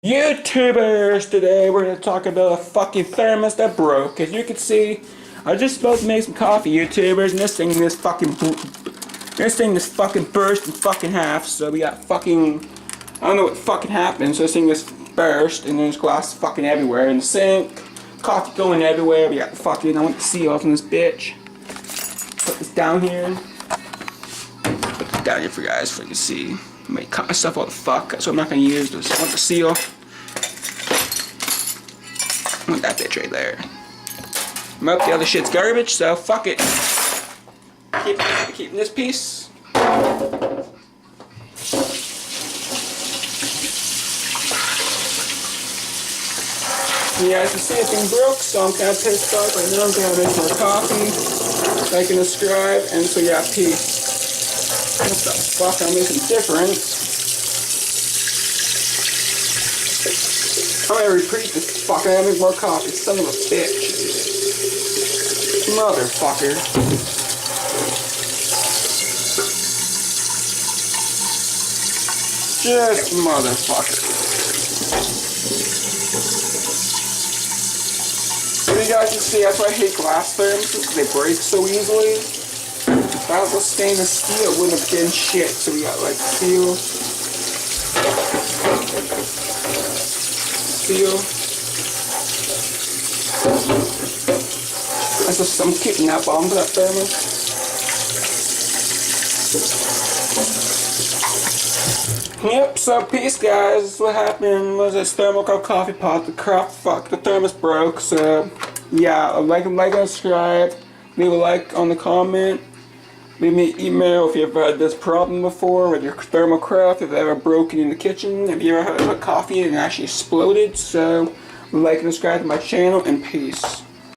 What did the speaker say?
YouTubers, today we're going to talk about a fucking thermos that broke. As you can see, I just about to make some coffee, YouTubers, and this thing just fucking burst in fucking half. So we got fucking, I don't know what fucking happened. So this thing just burst, and there's glass fucking everywhere in the sink, coffee going everywhere. We got fucking, I want the seal off on this bitch. Put this down here. Put this down here for you guys, so you can see. I might cut myself all the fuck, so I'm not gonna use this. I want the seal. I want that bitch right there. Nope, the other shit's garbage, so fuck it. Keeping this piece. Yeah, as you see, it's been broke, so I'm kind of pissed off. Right now I'm gonna make more coffee. Like and subscribe, and so yeah, peace. What the fuck, I'm making different. I'm gonna repeat this fucker, I'm gonna make more coffee, son of a bitch. Motherfucker. Just motherfucker. So you guys can see, that's why I hate glass thermoses, because they break so easily. If that was stainless steel, it wouldn't have been shit. So we got like steel. That's just, I'm keeping that bottom for that thermos. Yep, so peace guys. This is what happened was this thermal cup coffee pot. The thermos broke. So yeah, like and subscribe. Leave a like on the comment. Leave me an email if you ever had this problem before with your thermal craft, if it ever broken in the kitchen, if you ever had coffee and it actually exploded. So like and subscribe to my channel, and peace.